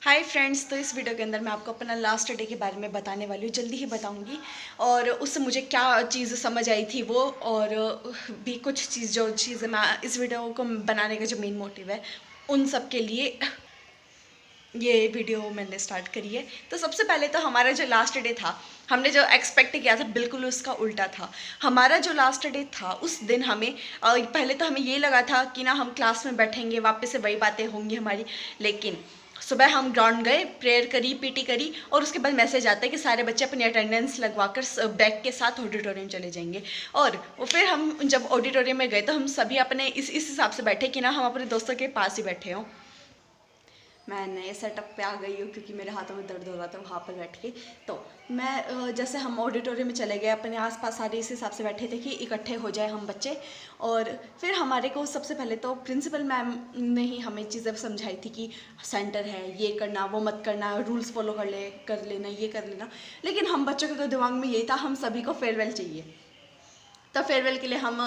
Hi friends. तो इस video के अंदर मैं आपको अपना लास्ट डे के बारे में बताने वाली हूँ, जल्दी ही बताऊँगी। और उससे मुझे क्या चीज़ समझ आई थी वो, और भी कुछ जो चीज़ें मैं इस वीडियो को बनाने का जो मेन मोटिव है उन सब के लिए ये वीडियो मैंने स्टार्ट करी है। तो सबसे पहले तो हमारा जो लास्ट डे था, हमने जो एक्सपेक्ट किया था बिल्कुल उसका उल्टा था। हमारा जो लास्ट डे था उस दिन हमें पहले तो हमें ये लगा था कि ना हम क्लास में बैठेंगे, वापस से वही बातें होंगी हमारी। लेकिन सुबह हम ग्राउंड गए, प्रेयर करी, पीटी करी, और उसके बाद मैसेज आता है कि सारे बच्चे अपनी अटेंडेंस लगवाकर बैग के साथ ऑडिटोरियम चले जाएंगे। और फिर हम जब ऑडिटोरियम में गए तो हम सभी अपने इस हिसाब से बैठे कि ना हम अपने दोस्तों के पास ही बैठे हों। मैं नए सेटअप पे आ गई हूँ क्योंकि मेरे हाथों में दर्द हो रहा था वहाँ पर बैठ के। तो मैं जैसे हम ऑडिटोरियम में चले गए, अपने आसपास सारे इस हिसाब से बैठे थे कि इकट्ठे हो जाए हम बच्चे। और फिर हमारे को सबसे पहले तो प्रिंसिपल मैम ने ही हमें चीज़ें समझाई थी कि सेंटर है, ये करना, वो मत करना, रूल्स फॉलो कर लेना, ये कर लेना। लेकिन हम बच्चों के तो दिमाग में यही था, हम सभी को फेयरवेल चाहिए। तो फेयरवेल के लिए हम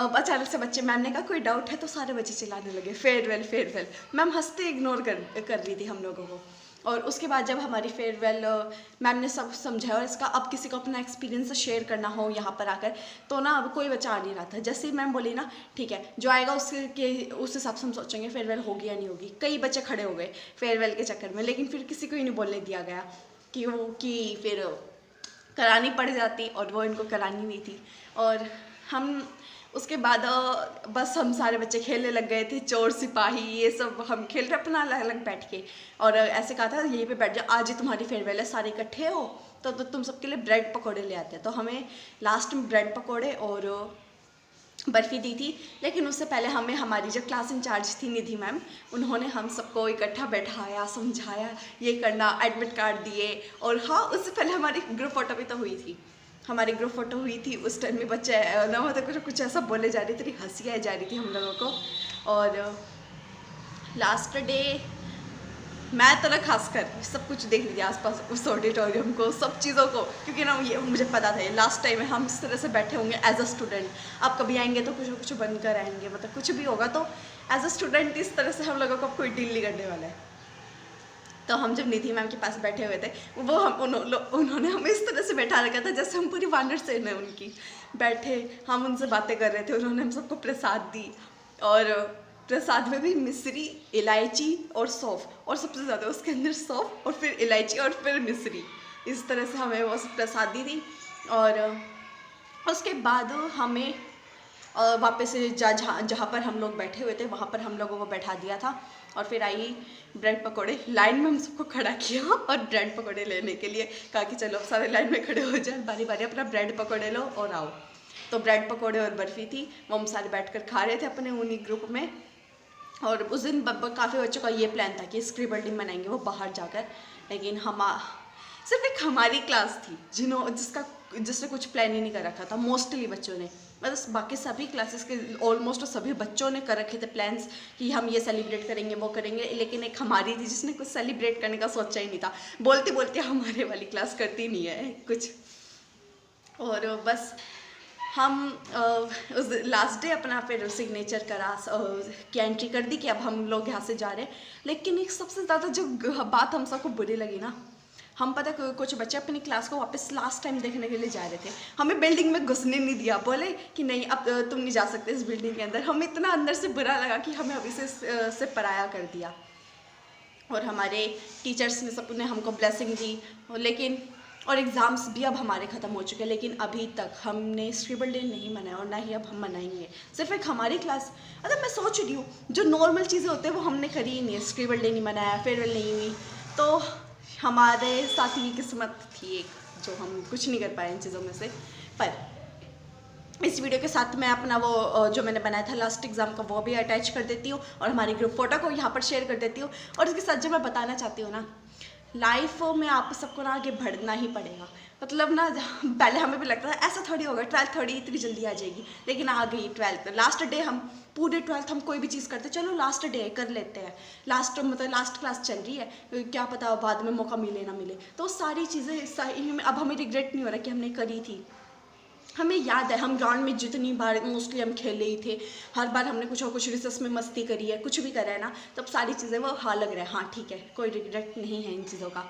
अचानक से बच्चे, मैम ने कहा कोई डाउट है, तो सारे बच्चे चिल्लाने लगे फेयरवेल फेयरवेल। मैम हंसते इग्नोर कर रही थी हम लोगों को। और उसके बाद जब हमारी फेयरवेल मैम ने सब समझाया, और इसका अब किसी को अपना एक्सपीरियंस शेयर करना हो यहाँ पर आकर, तो ना अब कोई बच्चा आ नहीं रहा था। जैसे ही मैम बोली ना ठीक है, जो आएगा उस हिसाब से हम सोचेंगे फेयरवेल होगी या नहीं होगी। कई बच्चे खड़े हो गए फेयरवेल के चक्कर में, लेकिन फिर किसी को ही नहीं बोलने दिया गया कि फिर करानी पड़ जाती, और वो इनको करानी नहीं थी। और हम उसके बाद बस हम सारे बच्चे खेलने लग गए थे, चोर सिपाही ये सब हम खेल रहे अपना अलग अलग बैठ के। और ऐसे कहा था यहीं पे बैठ जाओ, आज ही तुम्हारी फेयरवेल है, सारे इकट्ठे हो तो तुम सबके लिए ब्रेड पकौड़े ले आते हैं। तो हमें लास्ट में ब्रेड पकौड़े और बर्फ़ी दी थी। लेकिन उससे पहले हमें हमारी जो क्लास इंचार्ज थी निधि मैम, उन्होंने हम सबको इकट्ठा बैठाया, समझाया ये करना, एडमिट कार्ड दिए। और हाँ, उससे पहले हमारी ग्रुप फोटो भी तो हुई थी। हमारी ग्रुप फोटो हुई थी उस टाइम में बच्चे ना मतलब कुछ ऐसा बोले जा रही थी, हंसी आ जा रही थी हम लोगों को। और लास्ट डे मैं तो ना खासकर सब कुछ देख लीजिए आसपास, उस ऑडिटोरियम को, सब चीज़ों को, क्योंकि ना ये मुझे पता था ये लास्ट टाइम है हम इस तरह से बैठे होंगे एज अ स्टूडेंट। आप कभी आएंगे तो कुछ ना कुछ बनकर आएंगे, मतलब कुछ भी होगा तो एज अ स्टूडेंट इस तरह से हम लोगों को कोई डील नहीं करने वाला है। तो हम जब निधि मैम के पास बैठे हुए थे, वो उन्होंने हमें इस तरह से बैठा रखा था जैसे हम पूरी वानर सेना है उनकी। बैठे हम उनसे बातें कर रहे थे, उन्होंने हम सबको प्रसाद दी। और प्रसाद में भी मिश्री, इलायची और सौंफ, और सबसे ज़्यादा उसके अंदर सौंफ और फिर इलायची और फिर मिश्री, इस तरह से हमें वो प्रसाद दी थी। और उसके बाद हमें वापस से जहाँ जहाँ पर हम लोग बैठे हुए थे वहाँ पर हम लोगों को बैठा दिया था। और फिर आई ब्रेड पकोड़े, लाइन में हम सबको खड़ा किया और ब्रेड पकोड़े लेने के लिए कहा कि चलो सारे लाइन में खड़े हो जाए, बारी बारी अपना ब्रेड पकोड़े लो और आओ। तो ब्रेड पकोड़े और बर्फ़ी थी, वो हम सारे बैठ कर खा रहे थे अपने उन्हीं ग्रुप में। और उस दिन काफ़ी बच्चों का ये प्लान था कि स्क्रिबल टीम बनाएंगे वो बाहर जाकर। लेकिन सिर्फ एक हमारी क्लास थी जिसने कुछ प्लान ही नहीं कर रखा था, मोस्टली बच्चों ने। मतलब बाकी सभी क्लासेस के ऑलमोस्ट सभी बच्चों ने कर रखे थे प्लान्स कि हम ये सेलिब्रेट करेंगे, वो करेंगे। लेकिन एक हमारी थी जिसने कुछ सेलिब्रेट करने का सोचा ही नहीं था। बोलते बोलते हमारे वाली क्लास करती नहीं है कुछ। और बस हम उस लास्ट डे अपना फिर सिग्नेचर करा, की एंट्री कर दी कि अब हम लोग यहाँ से जा रहे हैं। लेकिन एक सबसे ज़्यादा जो बात हम सबको बुरी लगी ना, हम पता कुछ बच्चे अपनी क्लास को वापस लास्ट टाइम देखने के लिए जा रहे थे, हमें बिल्डिंग में घुसने नहीं दिया, बोले कि नहीं अब तुम नहीं जा सकते इस बिल्डिंग के अंदर। हमें इतना अंदर से बुरा लगा कि हमें अभी से पराया कर दिया। और हमारे टीचर्स ने सबने हमको ब्लेसिंग दी। लेकिन और एग्ज़ाम्स भी अब हमारे ख़त्म हो चुके हैं, लेकिन अभी तक हमने स्क्रिबल डे नहीं मनाया और ना ही अब हम मनाएंगे। सिर्फ एक हमारी क्लास, मतलब मैं सोच रही हूँ जो नॉर्मल चीज़ें होते हैं वो हमने करी ही नहीं है। स्क्रिबल डे नहीं मनाया, फेयरवेल नहीं हुई, तो हमारे साथ ये किस्मत थी एक, जो हम कुछ नहीं कर पाए इन चीज़ों में से। पर इस वीडियो के साथ मैं अपना वो जो मैंने बनाया था लास्ट एग्ज़ाम का वो भी अटैच कर देती हूँ, और हमारी ग्रुप फोटो को यहाँ पर शेयर कर देती हूँ। और इसके साथ जो मैं बताना चाहती हूँ ना, लाइफ में आप सबको ना आगे बढ़ना ही पड़ेगा। मतलब ना पहले हमें भी लगता था ऐसा थोड़ी होगा, 12th थोड़ी इतनी जल्दी आ जाएगी, लेकिन आ गई 12th। लास्ट डे हम पूरे 12th हम कोई भी चीज़ करते, चलो लास्ट डे कर लेते हैं, लास्ट क्लास चल रही है, क्या पता बाद में मौका मिले ना मिले। तो सारी चीज़ें सही में अब हमें रिग्रेट नहीं हो रहा कि हमने करी थी। हमें याद है हम ग्राउंड में जितनी बार मोस्टली हम खेले ही थे, हर बार हमने कुछ और कुछ रिसर्च में मस्ती करी है, कुछ भी करा है ना, तब सारी चीज़ें वो हाँ लग रहा है, हाँ ठीक है, कोई रिग्रेट नहीं है इन चीज़ों का।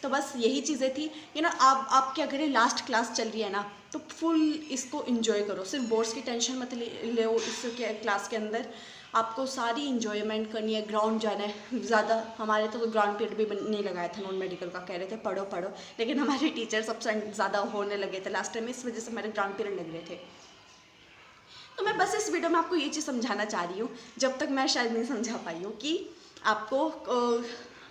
तो बस यही चीज़ें थी कि ना आप क्या करें, लास्ट क्लास चल रही है ना, तो फुल इसको इन्जॉय करो, सिर्फ बोर्ड्स की टेंशन मत ले इस क्लास के अंदर, आपको सारी इंजॉयमेंट करनी है, ग्राउंड जाना है ज़्यादा। हमारे तो ग्राउंड पीरियड भी नहीं लगाया था नॉन मेडिकल का, कह रहे थे पढ़ो पढ़ो, लेकिन हमारे टीचर सबसे ज़्यादा होने लगे थे लास्ट टाइम, इस वजह से हमारे ग्राउंड पीरियड लग रहे थे। तो मैं बस इस वीडियो में आपको ये चीज़ समझाना चाह रही हूँ, जब तक मैं शायद नहीं समझा पाई हूँ, कि आपको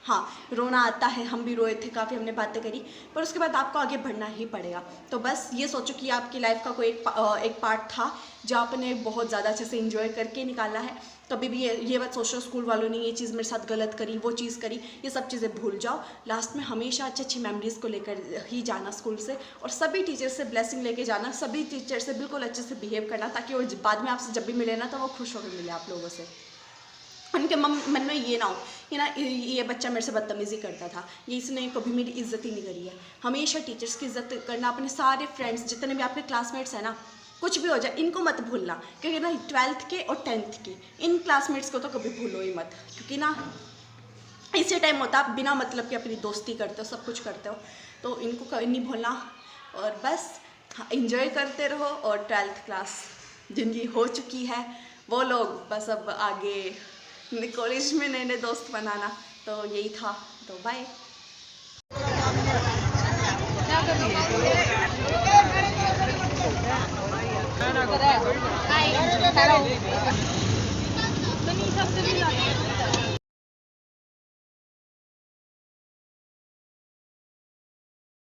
हाँ रोना आता है, हम भी रोए थे काफ़ी, हमने बातें करी, पर उसके बाद आपको आगे बढ़ना ही पड़ेगा। तो बस ये सोचो कि आपकी लाइफ का कोई एक पार्ट था जो आपने बहुत ज़्यादा अच्छे से इंजॉय करके निकाला है। कभी भी ये बात सोचो स्कूल वालों ने ये चीज़ मेरे साथ गलत करी, वो चीज़ करी, ये सब चीज़ें भूल जाओ। लास्ट में हमेशा अच्छी अच्छी मेमोरीज़ को लेकर ही जाना स्कूल से, और सभी टीचर से ब्लेसिंग लेके जाना, सभी टीचर से बिल्कुल अच्छे से बिहेव करना, ताकि वो बाद में आपसे जब भी मिले ना, तो वो खुश होकर मिले आप लोगों से। उनके मन में ये ना हो कि ना ये बच्चा मेरे से बदतमीज़ी करता था, ये इसने कभी मेरी इज्जत ही नहीं करी है। हमेशा टीचर्स की इज्जत करना, अपने सारे फ्रेंड्स जितने भी आपके क्लासमेट्स हैं ना, कुछ भी हो जाए इनको मत भूलना, क्योंकि ना 12th के और 10th के इन क्लासमेट्स को तो कभी भूलो ही मत, क्योंकि ना इसी टाइम होता है आप बिना मतलब के अपनी दोस्ती करते हो, सब कुछ करते हो, तो इनको कभी नहीं भूलना। और बस इंजॉय करते रहो, और 12th क्लास जिनकी हो चुकी है वो लोग बस अब आगे कॉलेज में नए नए दोस्त बनाना। तो यही था, तो बाय। Hello.